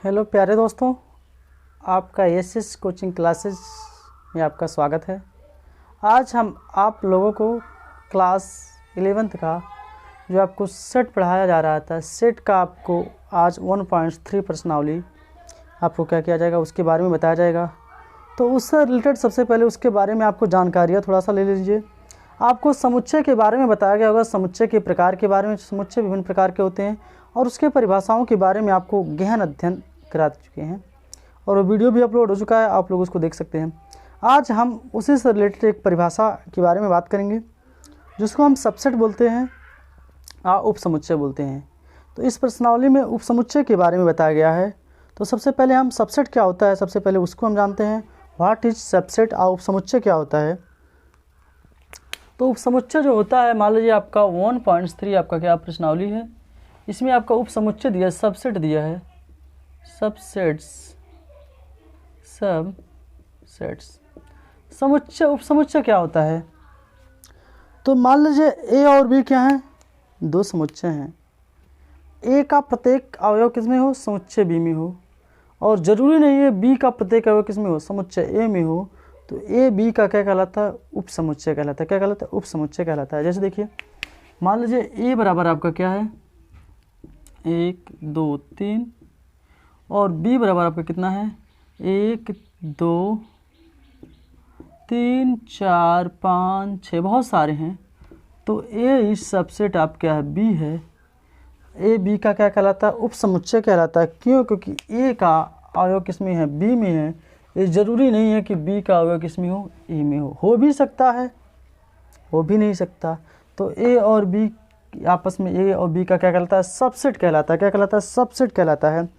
Hello प्यारे दोस्तों, आपका एसएस कोचिंग क्लासेस में आपका स्वागत है। आज हम आप लोगों को क्लास 11th का जो आपको सेट पढ़ाया जा रहा था, सेट का आपको आज 1.3 प्रश्नावली आपको क्या किया जाएगा उसके बारे में बताया जाएगा। तो उससे रिलेटेड सबसे पहले उसके बारे में आपको जानकारियाँ थोड़ा सा ले लीजिए। आपको समुच्चय के बारे में बताया गया होगा, समुच्चय के प्रकार के बारे में। समुच्चय विभिन्न प्रकार के होते हैं और उसके परिभाषाओं के बारे में आपको गहन अध्ययन करा चुके हैं और वो वीडियो भी अपलोड हो चुका है, आप लोग उसको देख सकते हैं। आज हम उसी से रिलेटेड एक परिभाषा के बारे में बात करेंगे जिसको हम सबसेट बोलते हैं या उपसमुच्चय बोलते हैं। तो इस प्रश्नावली में उपसमुच्चय के बारे में बताया गया है। तो सबसे पहले हम सबसेट क्या होता है, सबसे पहले उसको हम जानते हैं। व्हाट इज सबसेट और उपसमुच्चय क्या होता है। तो उपसमुच्चय जो होता है, मान लीजिए आपका 1.3 आपका क्या प्रश्नावली है, इसमें आपका उपसमुच्चय दिया है, सबसेट दिया है, सबसेट्स। समुच्चय उपसमुच्चय क्या होता है। तो मान लीजिए ए और बी क्या हैं, दो समुच्चय हैं। ए का प्रत्येक अवयव किसमें हो, समुच्चय बी में हो, और ज़रूरी नहीं है बी का प्रत्येक अवयव किसमें हो, समुच्चय ए में हो। तो ए बी का क्या कहलाता है, उपसमुच्चय कहलाता है। क्या कहलाता है, उपसमुच्चय कहलाता है। जैसे देखिए, मान लीजिए ए बराबर आपका क्या है, 1 2 3, और बी बराबर आपका कितना है, 1 2 3 4 5 6, बहुत सारे हैं। तो ए इस सबसेट आप क्या है, बी है। ए बी का क्या कहलाता है, उपसमुच्चय कहलाता है। क्यों, क्योंकि ए का अवयव किस में है, बी में है। ये ज़रूरी नहीं है कि बी का अवयव किस में हो, ए में हो भी सकता है, हो भी नहीं सकता। तो ए और बी आपस में, ए और बी का क्या कहलाता है, सबसेट कहलाता है। क्या कहलाता है, सबसेट कहलाता है।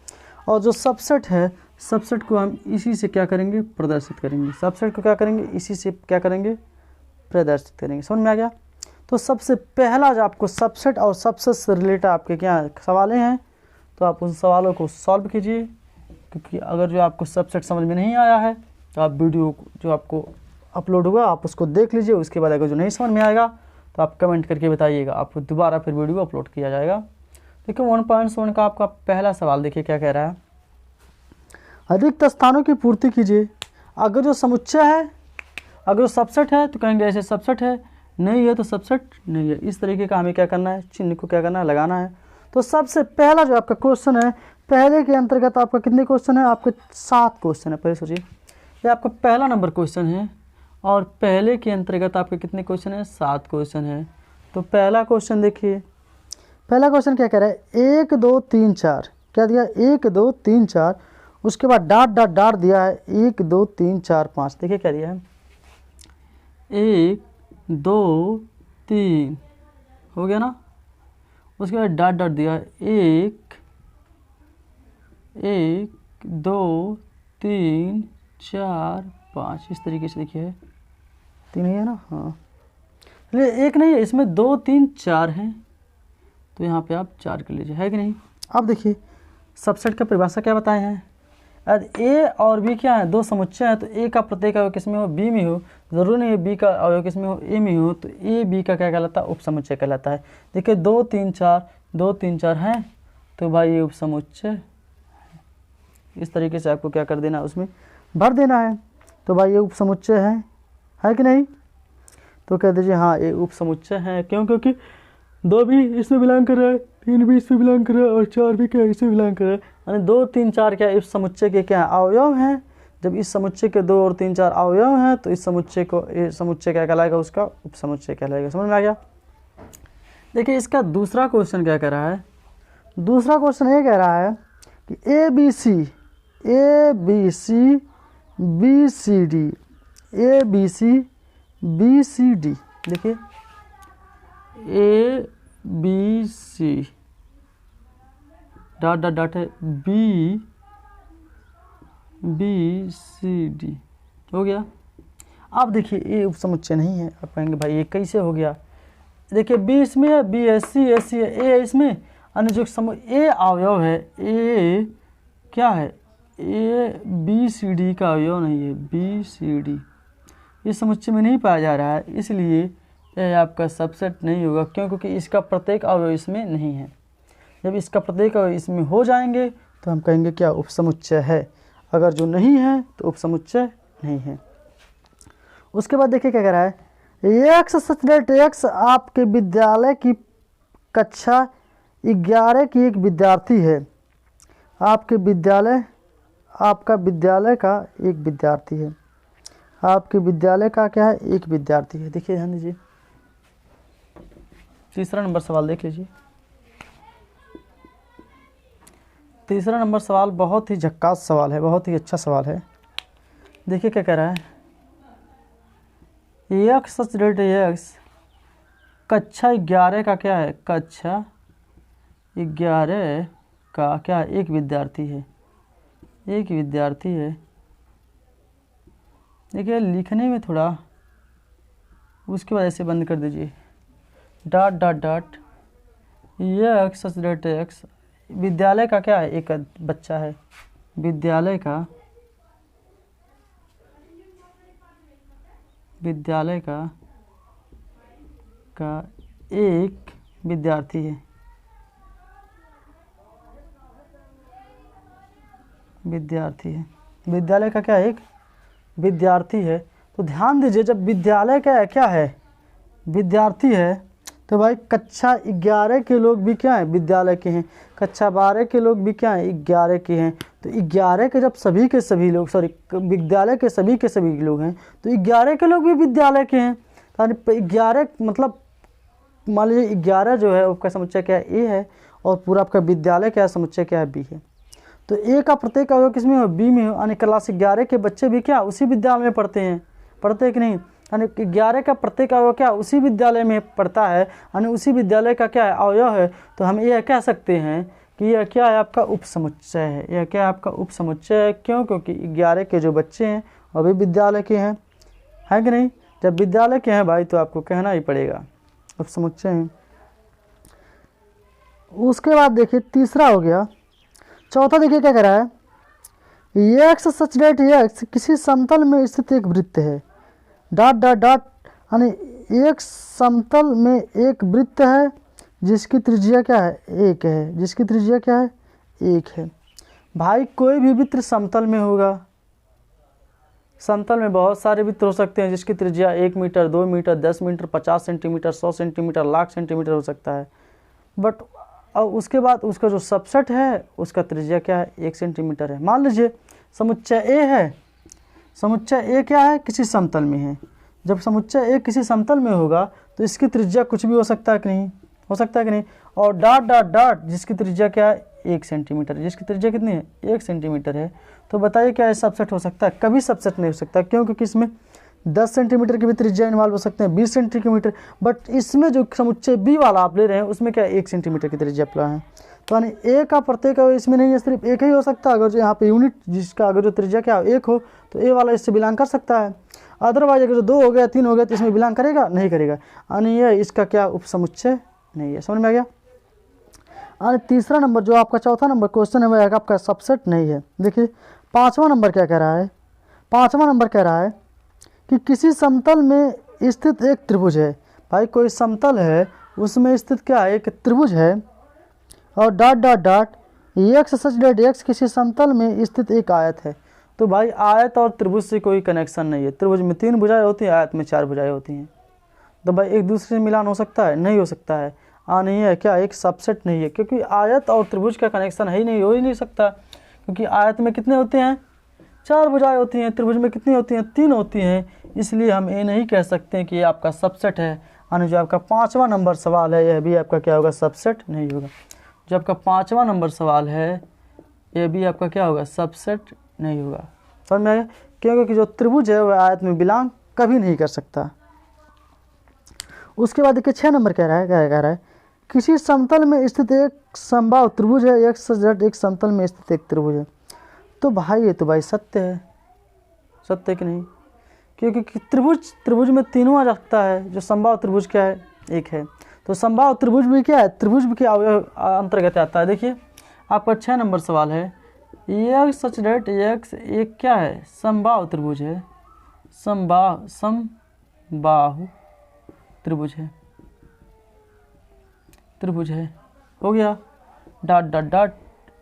और जो सबसेट है, सबसेट को हम इसी से क्या करेंगे, प्रदर्शित करेंगे। सबसेट को क्या करेंगे, इसी से क्या करेंगे, प्रदर्शित करेंगे। समझ में आ गया। तो सबसे पहला जो आपको सबसेट और सबसेट से रिलेटेड आपके क्या सवालें हैं, तो आप उन सवालों को सॉल्व कीजिए। क्योंकि अगर जो आपको सबसेट समझ में नहीं आया है तो आप वीडियो जो आपको अपलोड हुआ आप उसको देख लीजिए। उसके बाद अगर जो नहीं समझ में आएगा तो आप कमेंट करके बताइएगा, आपको दोबारा फिर वीडियो अपलोड किया जाएगा। देखिए 1.1 का आपका पहला सवाल देखिए क्या कह रहा है, अधिक स्थानों की पूर्ति कीजिए। अगर जो समुच्चय है, अगर जो सबसेट है तो कहेंगे ऐसे सबसेट है, नहीं है तो सबसेट नहीं है। इस तरीके का हमें क्या करना है, चिन्ह को क्या करना है, लगाना है। तो सबसे पहला जो आपका क्वेश्चन है, पहले के अंतर्गत आपका कितने क्वेश्चन है, आपके 7 क्वेश्चन है। पहले सोचिए, ये आपका पहला नंबर क्वेश्चन है और पहले के अंतर्गत आपके कितने क्वेश्चन है, 7 क्वेश्चन है। तो पहला क्वेश्चन देखिए, पहला क्वेश्चन क्या कह रहा है, 1 2 3 4, क्या दिया, 1 2 3 4, उसके बाद डाट डाट डाट दिया है 1 2 3 4 5। देखिए क्या दिया है, 1 2 3 हो गया ना, उसके बाद डाट डाट दिया है 1 2 3 4 5, इस तरीके से देखिए 3 ही है ना, हाँ चलिए 1 नहीं है, इसमें 2 3 4 हैं, तो यहाँ पे आप 4 कर लीजिए, है कि नहीं। अब देखिए सबसेट का परिभाषा क्या बताए हैं, यदि ए और बी क्या है, दो समुच्चय हैं, तो ए का प्रत्येक अवयव किस में हो, बी में हो। ज़रूरी नहीं है बी का अवयव किस में हो, ए में हो। तो ए बी का क्या कहलाता है, उपसमुच्चय कहलाता है। देखिए 2 3 4 हैं, तो भाई ये उपसमुच्चय, इस तरीके से आपको क्या कर देना है, उसमें भर देना है। तो भाई ये उपसमुच्चय है कि नहीं। तो कह दीजिए हाँ ये उपसमुच्चय है। क्यों, क्योंकि 2 भी इसमें बिलोंग कर रहा है, 3 भी इसमें बिलोंग कर रहा है और 4 भी क्या इसमें बिलोंग कर रहा है। यानी 2 3 4 क्या इस समुच्चय के क्या अवयव हैं। जब इस समुच्चय के 2 और 3 4 अवयव हैं तो इस समुच्चय को, ये समुच्चय क्या कहलाएगा, उसका उपसमुच्चय कहलाएगा। समझ में आ गया। देखिए इसका दूसरा क्वेश्चन क्या कह रहा है, दूसरा क्वेश्चन ये कह रहा है कि A B C B C D, A B C D, देखिए A B C dot dot dot है, बी सी डी हो गया। अब देखिए ये उपसमुच्चय नहीं है, आप कहेंगे भाई ये कैसे हो गया। देखिए बी इसमें है, बी है, सी है, ए है इसमें, अन्य जो ए अवयव है, ए क्या है, ए बी सी डी का अवयव नहीं है, बी सी डी इस समुच्चय में नहीं पाया जा रहा है, इसलिए यह आपका सबसेट नहीं होगा। क्यों, क्योंकि इसका प्रत्येक अवयव इसमें नहीं है। जब इसका प्रत्येक अवयव इसमें हो जाएंगे तो हम कहेंगे क्या, उपसमुच्चय है। अगर जो नहीं है तो उपसमुच्चय नहीं है। उसके बाद देखिए क्या कह रहा है, एक्स सच डेट एक्स आपके विद्यालय की कक्षा 11 की एक विद्यार्थी है। आपका विद्यालय का एक विद्यार्थी है। आपके विद्यालय का क्या है, एक विद्यार्थी है। देखिए ध्यान दीजिए, तीसरा नंबर सवाल देख लीजिए। तीसरा नंबर सवाल बहुत ही झक्कास सवाल है, बहुत ही अच्छा सवाल है। देखिए क्या कह रहा है, एक्स सच डेट एक्स कक्षा 11 का क्या है, कक्षा 11 का क्या है, एक विद्यार्थी है। एक विद्यार्थी है। देखिए लिखने में थोड़ा, उसके बाद ऐसे बंद कर दीजिए, डॉट डॉट डॉट एक्स सच डेट एक्स विद्यालय का क्या है, एक बच्चा है। विद्यालय का एक विद्यार्थी है। विद्यालय का क्या, एक विद्यार्थी है। तो ध्यान दीजिए, जब विद्यालय का क्या है, विद्यार्थी है, तो भाई कक्षा 11 के लोग भी क्या हैं, विद्यालय के हैं। कक्षा 12 के लोग भी क्या हैं, 11 के हैं। तो 11 के जब सभी के सभी लोग, विद्यालय के सभी लोग हैं, तो 11 के लोग भी विद्यालय के हैं। तो 11 मतलब मान लीजिए 11 जो है उसका समुच्चय क्या है, ए है, और पूरा आपका विद्यालय क्या है, समुच्चय क्या है, बी है। तो ए का प्रत्येक अवयव किस में हो, बी में हो। यानी क्लास 11 के बच्चे भी क्या उसी विद्यालय में पढ़ते हैं कि नहीं। यानी 11 का प्रत्येक अवयव क्या उसी विद्यालय में पढ़ता है, यानी उसी विद्यालय का क्या है, अवयव है। तो हम यह कह सकते हैं कि यह क्या है, आपका उपसमुच्चय है। यह क्या है, आपका उपसमुच्चय है। क्यों, क्योंकि 11 के जो बच्चे हैं वो भी विद्यालय के हैं, है कि नहीं। जब विद्यालय के हैं भाई तो आपको कहना ही पड़ेगा उपसमुच्चय है। उसके बाद देखिए तीसरा हो गया। चौथा देखिए क्या कह रहा है, एक्स सच डेट एक्स किसी समतल में स्थित एक वृत्त है। डॉट डॉट डॉट यानी एक समतल में एक वृत्त है जिसकी त्रिज्या क्या है, एक है। जिसकी त्रिज्या क्या है, एक है। भाई कोई भी वृत्त समतल में होगा। समतल में बहुत सारे वृत्त हो सकते हैं जिसकी त्रिज्या 1 metre, 2 metre, 10 metre, 50 centimetre, 100 centimetre, lakh centimetre हो सकता है। बट और उसके बाद उसका जो सबसेट है उसका त्रिज्या क्या है, 1 सेंटीमीटर है। मान लीजिए समुच्चय ए है। समुच्चय ए क्या है, किसी समतल में है। जब समुच्चय ए किसी समतल में होगा तो इसकी त्रिज्या कुछ भी हो सकता है कि नहीं, हो सकता है कि नहीं। और डॉट डॉट डॉट जिसकी त्रिज्या क्या है, 1 सेंटीमीटर। जिसकी त्रिज्या कितनी है, 1 सेंटीमीटर है। तो बताइए क्या ये सबसेट हो सकता है, कभी सबसेट नहीं हो सकता। क्यों, क्योंकि इसमें 10 सेंटीमीटर की भी त्रिज्या इन्वॉल्व हो सकते हैं, 20 सेंटीमीटर। बट इसमें जो समुच्चय बी वाला आप ले रहे हैं उसमें क्या 1 सेंटीमीटर की त्रिज्या प्ला है। तो यानी ए का प्रत्येक इसमें नहीं है, सिर्फ एक ही हो सकता है। अगर जो यहाँ पे यूनिट जिसका अगर जो त्रिज्या क्या हो, 1 हो, तो ए वाला इससे बिलोंग कर सकता है। अदरवाइज अगर जो 2 हो गया, 3 हो गया, तो इसमें बिलोंग करेगा नहीं, करेगा। यानी ये इसका क्या उपसमुच्चय नहीं है। समझ में आ गया। और तीसरा नंबर जो आपका चौथा नंबर क्वेश्चन है वह आपका सबसेट नहीं है। देखिए पाँचवा नंबर क्या कह रहा है, पाँचवा नंबर कह रहा है कि किसी समतल में स्थित एक त्रिभुज है। भाई कोई समतल है उसमें स्थित क्या है, एक त्रिभुज है। और डॉट डॉट डॉट एक्स सच डेट एक्स किसी समतल में स्थित एक आयत है। तो भाई आयत और त्रिभुज से कोई कनेक्शन नहीं है। त्रिभुज में 3 भुजाएं होती हैं, आयत में 4 भुजाएं होती हैं। तो भाई एक दूसरे से मिलान हो सकता है, नहीं हो सकता है। नहीं है क्या, एक सबसेट नहीं है। क्योंकि आयत और त्रिभुज का कनेक्शन है ही नहीं, हो ही नहीं सकता। क्योंकि आयत में कितने होते हैं, 4 भुजाएं होती हैं। त्रिभुज में कितनी होती हैं, 3 होती हैं। इसलिए हम ये नहीं कह सकते हैं कि ये आपका सबसेट है। यानी जो आपका 5वां नंबर सवाल है यह भी आपका क्या होगा, सबसेट नहीं होगा। जो आपका 5वां नंबर सवाल है यह भी आपका क्या होगा, सबसेट नहीं होगा। समझ में आया। क्योंकि जो त्रिभुज है वह आयत में बिलोंग कभी नहीं कर सकता। उसके बाद देखिए 6 नंबर कह रहा है, क्या कह रहा है, किसी समतल में स्थित एक समबाहु त्रिभुज है। एक समतल में स्थित एक त्रिभुज है। तो भाई ये तो भाई सत्य है, सत्य कि नहीं। क्योंकि त्रिभुज में तीनों आ सकता है। जो समबाहु त्रिभुज क्या है, एक है। तो समबाहु त्रिभुज भी क्या है, त्रिभुज भी क्या अंतर्गत आता है। देखिए आपका 6 नंबर सवाल है, एक्स सच डेट एक्स एक क्या है, समबाहु त्रिभुज है। समबाहु त्रिभुज है, हो गया। डॉट डॉट डॉट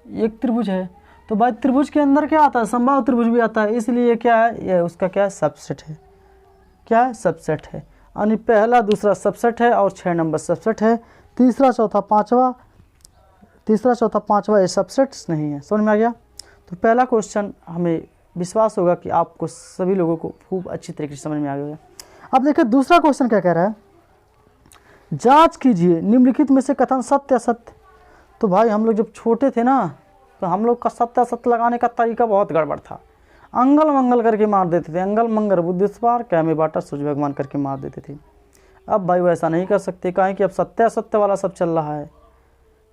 एक त्रिभुज है, तो भाई त्रिभुज के अंदर क्या आता है, समबाहु त्रिभुज भी आता है, इसलिए क्या है, ये उसका क्या है, सबसेट है। क्या है, सबसेट है। यानी पहला दूसरा सबसेट है और 6 नंबर सबसेट है। तीसरा चौथा पांचवा ये सबसेट्स नहीं है। समझ में आ गया। तो पहला क्वेश्चन हमें विश्वास होगा कि आपको सभी लोगों को खूब अच्छी तरीके से समझ में आ गया। अब देखिए दूसरा क्वेश्चन क्या कह रहा है, जांच कीजिए निम्नलिखित में से कथन सत्य असत्य। तो भाई हम लोग जब छोटे थे ना, तो हम लोग का सत्य असत्य लगाने का तरीका बहुत गड़बड़ था। अंगल मंगल करके मार देते थे, अंगल मंगल बुद्धिस्वार कैमे बाटा सूर्य भगवान करके मार देते थे। अब भाई वैसा नहीं कर सकते, काहे कि अब सत्य असत्य वाला सब चल रहा है।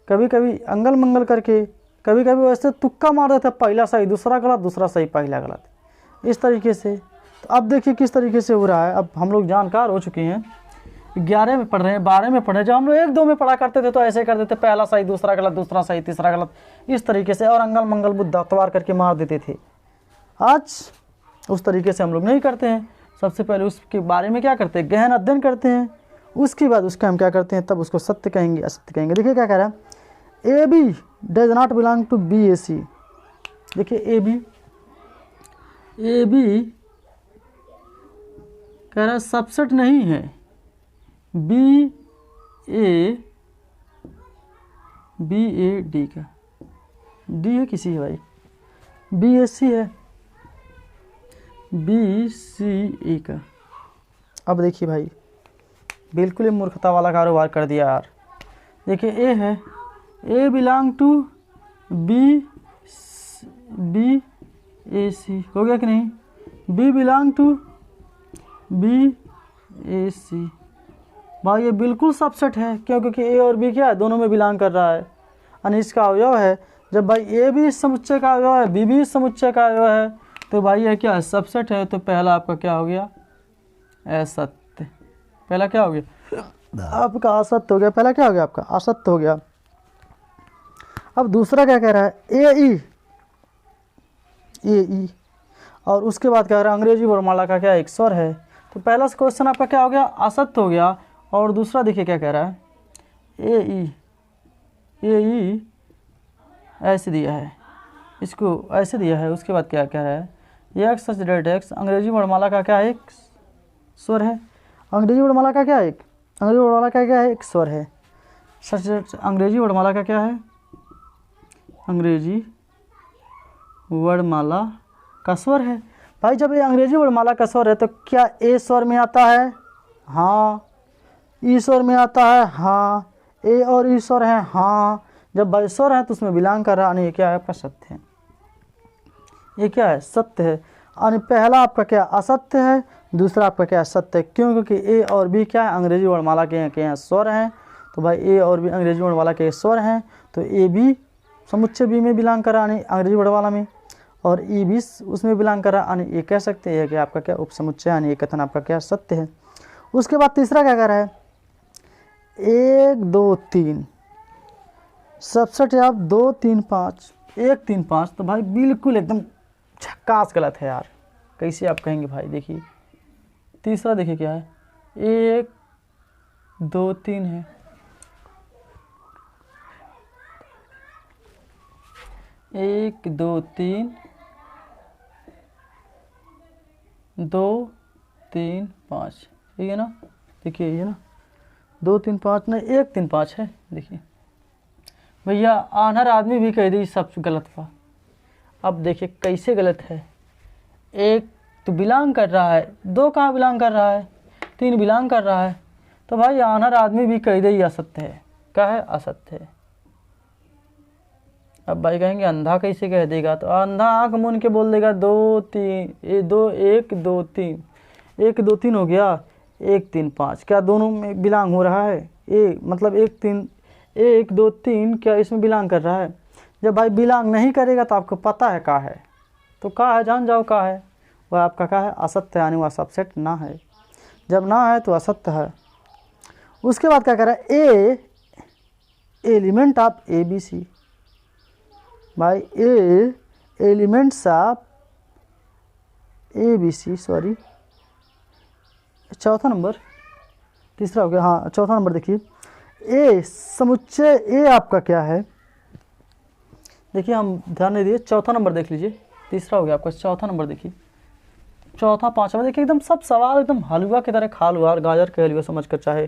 कभी कभी अंगल मंगल करके, कभी कभी वैसे तुक्का मार देते, पहला सही दूसरा गलत, दूसरा सही पहला गलत, इस तरीके से। तो अब देखिए किस तरीके से हो रहा है। अब हम लोग जानकार हो चुके हैं, 11 में पढ़ रहे हैं, 12 में पढ़ रहे हैं। जब हम लोग 1-2 में पढ़ा करते थे तो ऐसे कर देते, पहला सही दूसरा गलत, दूसरा सही तीसरा गलत, इस तरीके से, और अंगल मंगल बुद्धत्वार करके मार देते थे। आज उस तरीके से हम लोग नहीं करते हैं। सबसे पहले उसके बारे में क्या करते हैं, गहन अध्ययन करते हैं। उसके बाद उसका हम क्या करते हैं, तब उसको सत्य कहेंगे असत्य कहेंगे। देखिए क्या कह रहा है, A B does not belong to B A C. देखिए ए बी कह रहा है सबसेट नहीं है, बी ए डी का, डी है किसी है भाई, बी ए सी है, बी सी ए का। अब देखिए भाई बिल्कुल ही मूर्खता वाला कारोबार कर दिया यार। देखिए ए है, ए बिलोंग टू बी ए सी, हो गया कि नहीं, B belong to B A सी। भाई ये बिल्कुल सबसेट है, क्यों, क्योंकि ए और बी क्या है, दोनों में बिलोंग कर रहा है, यानी इसका अवयव है। जब भाई ए भी इस समुच्चय का अवयव है, बी भी इस समुच्चय का अवयव है, तो भाई ये क्या है, सबसेट है। तो पहला आपका क्या हो गया, असत्य। पहला क्या हो गया, आपका असत्य हो गया। पहला क्या हो गया, आपका असत्य हो गया। अब दूसरा क्या कह रहा है, ए ई, और उसके बाद क्या कह रहा है, अंग्रेजी वर्णमाला का क्या एक स्वर है। तो पहला क्वेश्चन आपका क्या हो गया, असत्य हो गया। और दूसरा देखिए क्या कह रहा है, ए ई ऐसे दिया है, इसको ऐसे दिया है। उसके बाद क्या कह रहा है, एक्स डेट एक्स, अंग्रेजी वर्णमाला का क्या एक स्वर है, अंग्रेजी वर्णमाला का क्या एक, अंग्रेजी वर्णमाला का क्या है, एक स्वर है। अंग्रेजी वर्णमाला का क्या है, अंग्रेजी वर्णमाला का स्वर है। भाई जब ये अंग्रेजी वर्णमाला का स्वर है तो क्या ए स्वर में आता है, हाँ, ई स्वर में आता है, हाँ, ए और ई स्वर है, हाँ। जब भाई स्वर है तो उसमें बिलोंग कर रहा है, ये क्या है आपका सत्य है, ये क्या है, सत्य है। यानी पहला आपका क्या असत्य है, दूसरा आपका क्या सत्य है। क्यों, क्योंकि ए और बी क्या है, अंग्रेजी वर्णमाला के यहाँ स्वर हैं। तो भाई ए और बी अंग्रेजी वर्णमाला के स्वर हैं, तो ए बी समुच्चय बी में बिलोंग कर रहा है अंग्रेजी वर्णमाला में, और ई भी उसमें बिलोंग कर रहा है, यानी ये कह सकते हैं कि आपका क्या उपसमुच्चय, यानी ये कथन आपका क्या सत्य है। उसके बाद तीसरा क्या कह रहा है, 1 2 3 सबसेट है आप 2 3 5, 1 3 5। तो भाई बिल्कुल एकदम झक्कास गलत है यार, कैसे आप कहेंगे भाई। देखिए तीसरा देखिए क्या है, 1 2 3 है, 1 2 3 2 3 5, ठीक है ना। देखिए ये ना 2 3 5 नहीं, 1 3 5 है। देखिए भैया आनहर आदमी भी कह दी सब गलत था। अब देखिए कैसे गलत है, 1 तो बिलोंग कर रहा है, 2 कहाँ बिलोंग कर रहा है, 3 बिलोंग कर रहा है। तो भाई आनहर आदमी भी कह दे असत्य है, क्या है, असत्य है। अब भाई कहेंगे अंधा कैसे कह देगा, तो अंधा आँख मूंद के बोल देगा 2 3 1 2 3, 1 2 3 हो गया, 1 3 5 क्या दोनों में बिलोंग हो रहा है, ए मतलब 1 2 3 क्या इसमें बिलोंग कर रहा है। जब भाई बिलोंग नहीं करेगा तो आपको पता है का है, तो का है जान जाओ का है, वह आपका का है असत्य, यानी वह सबसेट ना है। जब ना है तो असत्य है। उसके बाद क्या कह रहा है, A element of A B C. भाई A elements of A B C, sorry चौथा नंबर, तीसरा हो गया, हाँ चौथा नंबर। देखिए ए समुच्चय ए आपका क्या है, देखिए हम ध्यान नहीं दिए, चौथा नंबर देख लीजिए, तीसरा हो गया आपका, चौथा नंबर देखिए, चौथा पाँचवा देखिए, एकदम सब सवाल एकदम हलवा की तरह खा लो यार, गाजर के हलवा समझ कर, चाहे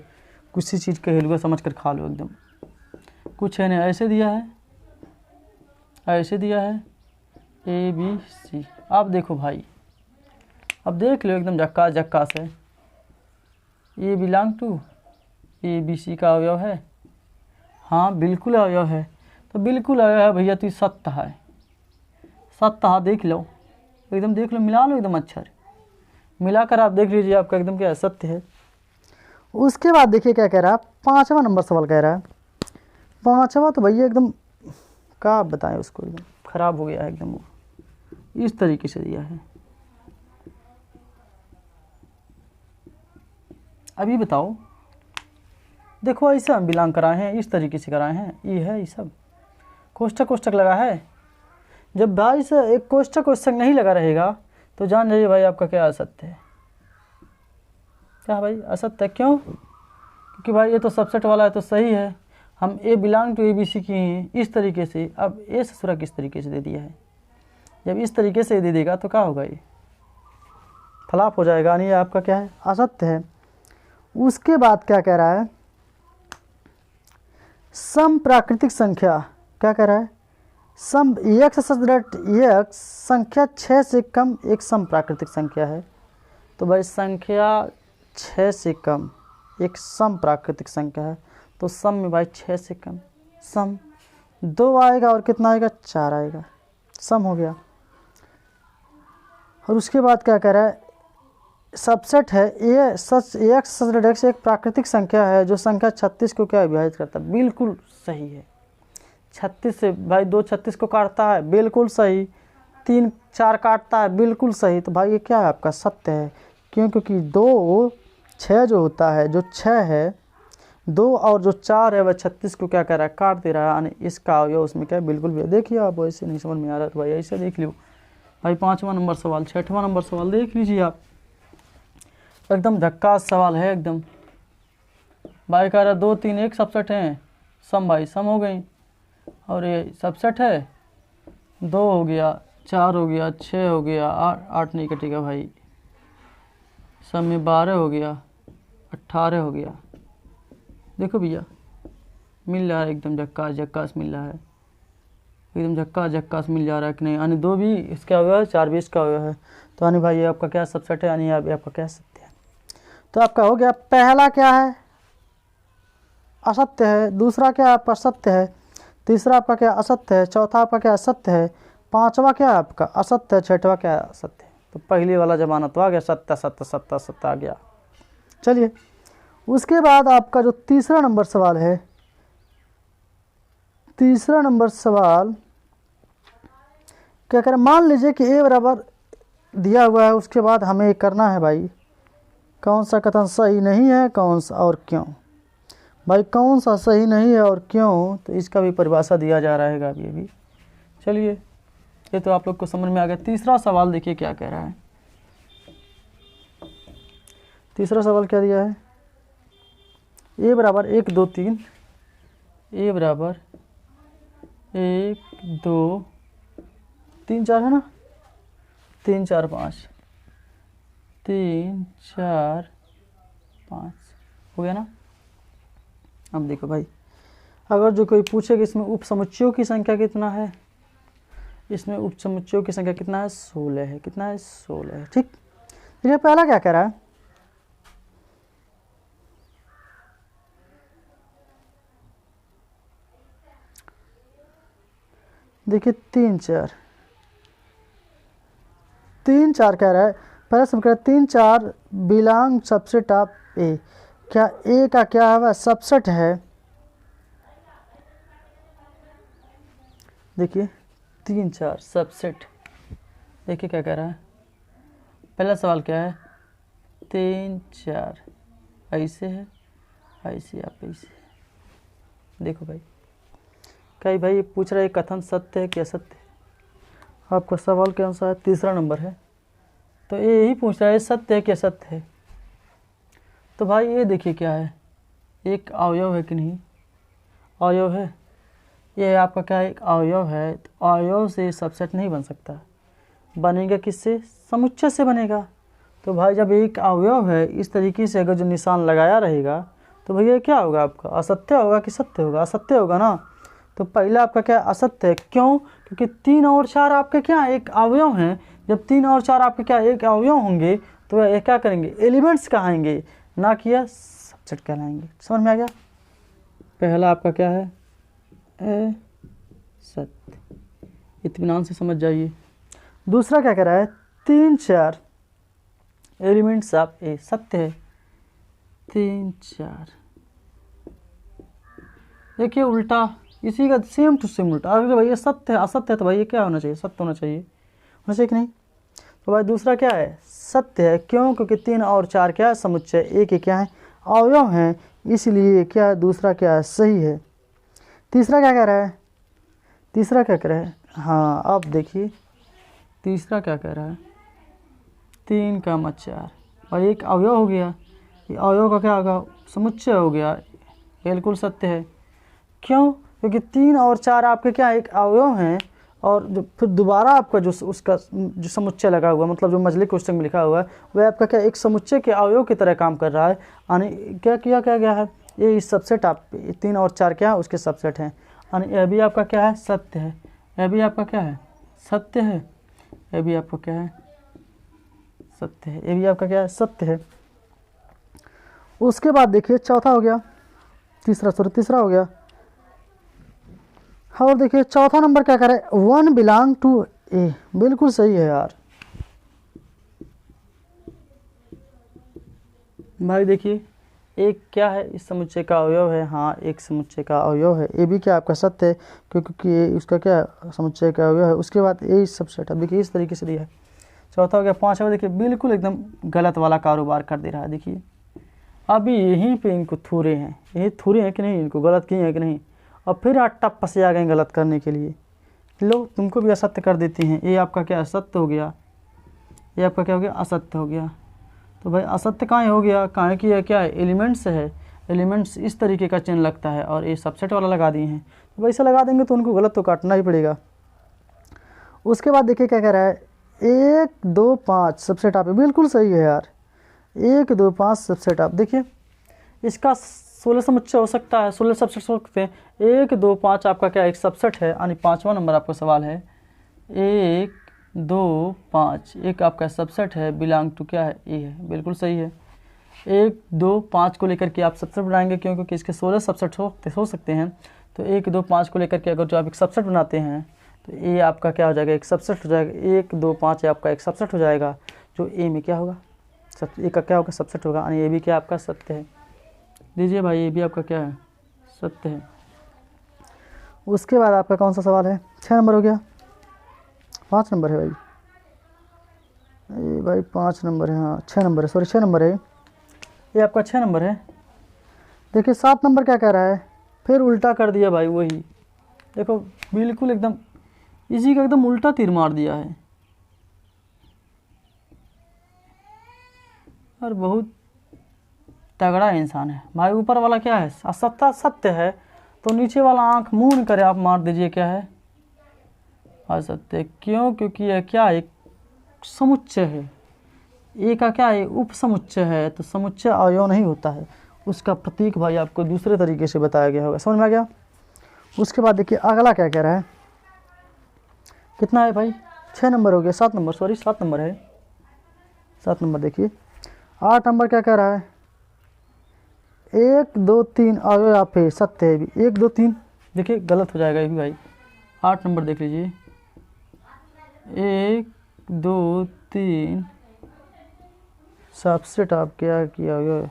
किसी चीज़ के हलवा समझ कर खा लो एकदम। कुछ है नहीं, ऐसे दिया है, ऐसे दिया है ABC। अब देखो भाई, अब देख लो एकदम झक्कास झक्कास है। ये बिलोंग टू ABC का अवयव है, हाँ बिल्कुल अवयव है, तो बिल्कुल अवयव है भैया, तो सत्य है, सत्य है, देख लो एकदम, देख लो, मिला लो एकदम अक्षर मिलाकर आप देख लीजिए, आपका एकदम क्या सत्य है। उसके बाद देखिए क्या कह रहा है, पाँचवा नंबर सवाल कह रहा है, पाँचवा तो भैया एकदम क्या बताएं उसको, एकदम खराब हो गया है एकदम, वो इस तरीके से दिया है। अभी बताओ, देखो ऐसे हम बिलोंग कराए हैं, इस तरीके से कराए हैं, ये है, ये सब कोष्ठक कोष्ठक लगा है। जब भाई से एक कोष्ठक कोष्ठक नहीं लगा रहेगा तो जान जाइए भाई आपका क्या असत्य है, क्या भाई असत्य है। क्यों? क्योंकि भाई ये तो सबसेट वाला है तो सही है, हम ए बिलोंग टू ABC की हैं इस तरीके से। अब ए ससुरा किस तरीके से दे दिया है, जब इस तरीके से दे देगा तो क्या होगा, ये फ्लॉप हो जाएगा, यानी आपका क्या है, असत्य है। उसके बाद क्या कह रहा है, सम प्राकृतिक संख्या, क्या कह रहा है, सम x संख्या 6 से कम एक सम प्राकृतिक संख्या है। तो भाई संख्या 6 से कम एक सम प्राकृतिक संख्या है, तो सम में भाई 6 से कम, सम 2 आएगा और कितना आएगा, 4 आएगा, सम हो गया। और उसके बाद क्या कह रहा है, सबसेट है ये x एक प्राकृतिक संख्या है जो संख्या 36 को क्या विभाजित करता है, बिल्कुल सही है। 36 से भाई 2 36 को काटता है, बिल्कुल सही। 3 4 काटता है, बिल्कुल सही। तो भाई ये क्या है, आपका सत्य है। क्यों? क्योंकि 2 6 जो होता है, जो 6 है 2 और जो 4 है वह 36 को क्या कर रहा है, काट दे रहा है, यानी इसका अवयव उसमें क्या है, बिल्कुल भी। देखिए आप ऐसे नहीं समझ में आ रहा है तो भाई ऐसे देख लो भाई। 5वां नंबर सवाल, 6वां नंबर सवाल देख लीजिए आप, एकदम झक्कास सवाल है एकदम। भाई कह रहा 2 3 एक सबसेट हैं, सम भाई सम हो गई, और ये सबसेट है 2 हो गया, 4 हो गया, 6 हो गया, 8 नहीं कटेगा भाई, सम में 12 हो गया, 18 हो गया। देखो भैया मिल रहा है एकदम झक्कास झक्कास मिल रहा है, एकदम झक्कास झक्कास मिल जा रहा है कि नहीं, यानी 2 भी इसका अवयव है, 4 भी इसका अवयव है। तो यानी भाई ये आपका क्या सबसेट है, यानी आपका क्या सत्य है। तो आपका हो गया, पहला क्या है, असत्य है। दूसरा क्या आपका सत्य है। तीसरा आपका क्या असत्य है। चौथा आपका क्या असत्य है। 5वां क्या आपका असत्य है। 6वां क्या असत्य है। तो पहले वाला जमाना तो आ गया, सत्य सत्य सत्य सत्य आ गया। चलिए उसके बाद आपका जो तीसरा नंबर सवाल है, तीसरा नंबर सवाल क्या करें, मान लीजिए कि a बराबर दिया हुआ है, उसके बाद हमें करना है भाई कौन सा कथन सही नहीं है, कौन सा और क्यों। भाई कौन सा सही नहीं है और क्यों, तो इसका भी परिभाषा दिया जा रहा है अभी अभी। चलिए ये तो आप लोग को समझ में आ गया। तीसरा सवाल देखिए क्या कह रहा है। तीसरा सवाल क्या दिया है, a बराबर 1 2 3, a बराबर 1 2 3 4 है ना, 3 4 5, 3 4 5 हो गया ना। अब देखो भाई, अगर जो कोई पूछे कि इसमें उप समुच्चयों की संख्या कितना है, इसमें उप समुच्चयों की संख्या कितना है, 16 है। कितना है, 16 है। ठीक, देखिए पहला क्या कह रहा है, देखिए 3 4 3 4 कह रहा है। पहले सब कह रहा है 3 4 बिलोंग सबसेट ऑफ ए। क्या ए का क्या है, वह सबसेट है। देखिए 3 4 सबसेट, देखिए क्या कह रहा है। पहला सवाल क्या है, 3 4 ऐसे है, ऐसे आप ऐसे। देखो भाई कई भाई ये पूछ रहा है कथन सत्य है कि असत्य है। आपका सवाल के अनुसार तीसरा नंबर है, तो ये यही पूछ रहा है सत्य है कि असत्य है। तो भाई ये देखिए क्या है, एक अवयव है कि नहीं, अवयव है। ये आपका क्या एक अवयव है, तो अवयव से सबसेट नहीं बन सकता, बनेगा किससे? समुच्चय से बनेगा। तो भाई जब एक अवयव है इस तरीके से अगर जो निशान लगाया रहेगा तो भैया क्या होगा आपका? असत्य होगा कि सत्य होगा? असत्य होगा ना। तो पहला आपका क्या असत्य है, क्यों? क्योंकि 3 और 4 आपके क्या एक अवयव हैं। जब 3 और 4 आपके क्या एक अवयव होंगे तो ये क्या करेंगे? एलिमेंट्स कहाएंगे, ना कि यह सबसेट कहलाएंगे। समझ में आ गया? पहला आपका क्या है? सत्य, इत्मीनान से समझ जाइए। दूसरा क्या कह रहा है? 3 4 एलिमेंट्स ऑफ ए, सत्य है। 3 4 देखिए उल्टा, इसी का सेम टू सेम उल्टा। अगर भाई ये सत्य है असत्य है तो भाई ये क्या होना चाहिए? सत्य होना चाहिए कि नहीं? तो भाई दूसरा क्या है? सत्य है। क्यों? क्योंकि 3 और 4 क्या है? समुच्चय। एक ही क्या है? अवयव हैं, इसलिए क्या है? दूसरा क्या है? सही है। तीसरा क्या कह रहा है? तीसरा क्या कह रहा है? हाँ अब देखिए तीसरा क्या कह रहा है? 3 का 4 और एक अवयव हो गया, ये अवयव का क्या होगा? समुच्चय हो गया। बिल्कुल सत्य है। क्यों? क्योंकि 3 और 4 आपके क्या एक अवयव हैं, और जो फिर दोबारा आपका जो उसका जो समुच्चय लगा हुआ, मतलब जो मजली कोष्ठक में लिखा हुआ है वह आपका क्या एक समुच्चय के अवयव की तरह काम कर रहा है। यानी क्या किया क्या गया है? ये इस सबसेट आप 3 और 4 क्या है उसके सबसेट हैं। यानी यह भी आपका क्या है? सत्य है। यह भी आपका क्या है? सत्य है। यह भी आपका क्या है? सत्य है। ये भी आपका क्या है? सत्य है। उसके बाद देखिए चौथा हो गया, तीसरा हो गया। और देखिए चौथा नंबर क्या करे? 1 बिलोंग टू ए। बिल्कुल सही है यार भाई। देखिए एक क्या है? इस समुच्चय का अवयव है। हाँ एक समुच्चय का अवयव है। ए भी क्या आपका सत्य है, क्योंकि ये उसका क्या समुच्चय का अवयव है। उसके बाद ए सबसेट। अब देखिए इस तरीके से दिया है। चौथा हो गया। पांचवा देखिए बिल्कुल एकदम गलत वाला कारोबार कर दे रहा है। देखिए अभी यहीं पे इनको थूरे हैं, यही थूरे हैं कि नहीं, इनको गलत किए हैं कि नहीं, और फिर टप्पा से आ गए गलत करने के लिए। लो तुमको भी असत्य कर देती हैं। ये आपका क्या असत्य हो गया, ये आपका क्या हो गया? असत्य हो गया। तो भाई असत्य कहाँ हो गया? कहाँ की है? क्या है? एलिमेंट्स है। एलिमेंट्स इस तरीके का चिन्ह लगता है और ये सबसेट वाला लगा दिए हैं। तो वैसे लगा देंगे तो उनको गलत तो काटना ही पड़ेगा। उसके बाद देखिए क्या कह रहा है? 1 2 5 सबसेट आप। बिल्कुल सही है यार। 1 2 5 सबसेट आप। देखिए इसका 16 समुच्चय हो सकता है, 16 सबसेट हो सकते हैं। 1 2 5 आपका क्या एक सबसेट है। यानी 5वां नंबर आपका सवाल है। 1 2 5 एक आपका सबसेट है, बिलोंग टू क्या है? ए है। बिल्कुल सही है। 1 2 5 को लेकर के आप सबसेट बनाएंगे, क्योंकि इसके 16 सबसेट हो सकते हैं। तो 1 2 5 को लेकर के अगर जो आप एक सबसेट बनाते हैं तो ए आपका क्या हो जाएगा? एक सबसेट हो जाएगा। 1 2 5 आपका एक सबसेट हो जाएगा, जो ए में क्या होगा? ए का क्या होगा? सबसेट होगा। यानी ये भी क्या आपका सत्य है। दीजिए भाई ये भी आपका क्या है? सत्य है। उसके बाद आपका कौन सा सवाल है? 6 नंबर हो गया। 5 नंबर है भाई, ये भाई 5 नंबर है। हाँ 6 नंबर है, सॉरी 6 नंबर है। ये आपका 6 नंबर है। देखिए 7 नंबर क्या कह रहा है? फिर उल्टा कर दिया भाई। वही देखो बिल्कुल एकदम इसी का एकदम उल्टा तीर मार दिया है। और बहुत तगड़ा इंसान है भाई। ऊपर वाला क्या है? असत्य सत्य है, तो नीचे वाला आंख मूंद कर आप मार दीजिए क्या है? असत्य। क्यों? क्योंकि यह क्या एक समुच्चय है। ए का क्या है? उप समुच्चय है। तो समुच्चय अवयव नहीं होता है, उसका प्रतीक भाई आपको दूसरे तरीके से बताया गया होगा। समझ में आ गया? उसके बाद देखिए अगला क्या कह रहा है? कितना है भाई? 6 नंबर हो गया। 7 नंबर, सॉरी 7 नंबर है। 7 नंबर देखिए। 8 नंबर क्या कह रहा है? 1 2 3 अवयव आप है, सत्य है भी। 1 2 3 देखिए गलत हो जाएगा ये भी भाई। 8 नंबर देख लीजिए। 1 2 3 सबसेट आप क्या किया हुआ?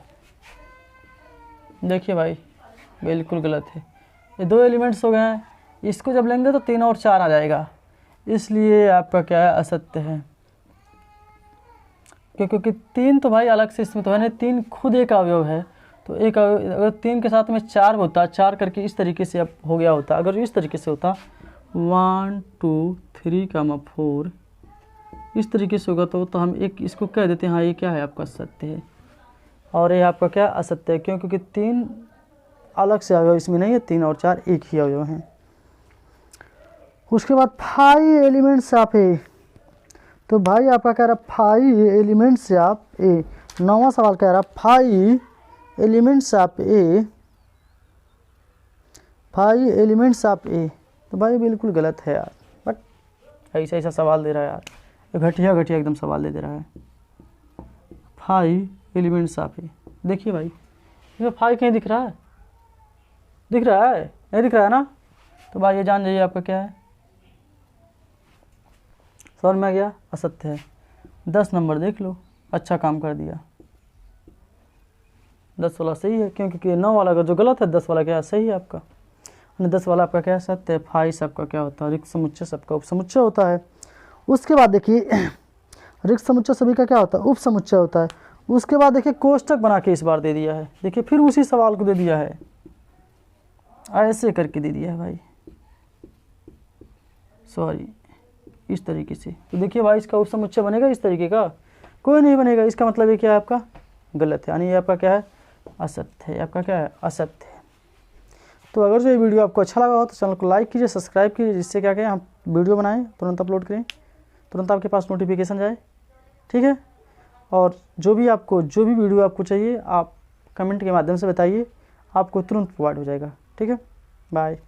देखिए भाई बिल्कुल गलत है। ये 2 एलिमेंट्स हो गए हैं, इसको जब लेंगे तो 3 और 4 आ जाएगा, इसलिए आपका क्या है? असत्य है। क्योंकि 3 तो भाई अलग से इसमें तो है नहीं, 3 खुद एक अवयव है। तो एक अगर 3 के साथ में 4 होता, 4 करके इस तरीके से अब हो गया होता। अगर इस तरीके से होता 1 2 3 4 इस तरीके से होगा तो हम एक इसको कह देते हैं हाँ ये क्या है? आपका सत्य है। और ये आपका क्या? असत्य है। क्यों? क्योंकि 3 अलग से अवयव इसमें नहीं है, 3 और 4 एक ही अवयव हैं। उसके बाद 5 एलिमेंट्स ऑफ ए, तो भाई आपका कह रहा 5 एलिमेंट्स ऑफ ए। 9वां सवाल कह रहा 5 elements of A, 5 elements of A. तो भाई बिल्कुल गलत है यार, बट ऐसा ऐसा सवाल दे रहा है यार, ये घटिया घटिया एकदम सवाल दे रहा है। 5 एलिमेंट्स ऑफ ए, देखिए भाई ये 5 कहीं दिख रहा है? दिख रहा है? नहीं दिख रहा है ना? तो भाई ये जान जाइए आपका क्या है, समझ में आ गया, असत्य है। 10 नंबर देख लो, अच्छा काम कर दिया। 10 वाला सही है, क्योंकि 9 वाला का जो गलत है 10 वाला क्या है सही है आपका। 10 वाला आपका क्या है सत्य है। 5 सबका क्या होता है, रिक्त समुच्चय सबका उपसमुच्चय होता है। उसके बाद देखिए रिक्त समुच्चय सभी का क्या होता है, उपसमुच्चय होता है। उसके बाद देखिए कोष्टक बना के इस बार दे दिया है, देखिए फिर उसी सवाल को दे दिया है, ऐसे करके दे दिया है भाई, सॉरी इस तरीके से। तो देखिए भाई इसका उपसमुच्चय बनेगा इस तरीके का, कोई नहीं बनेगा। इसका मतलब ये क्या है आपका गलत है, यानी ये आपका क्या है असत्य है, आपका क्या है असत्य है। तो अगर जो ये वीडियो आपको अच्छा लगा हो तो चैनल को लाइक कीजिए, सब्सक्राइब कीजिए, जिससे क्या करें हम वीडियो बनाएं तुरंत अपलोड करें, तुरंत आपके पास नोटिफिकेशन जाए, ठीक है। और जो भी वीडियो आपको चाहिए आप कमेंट के माध्यम से बताइए, आपको तुरंत प्रोवाइड हो जाएगा, ठीक है। बाय।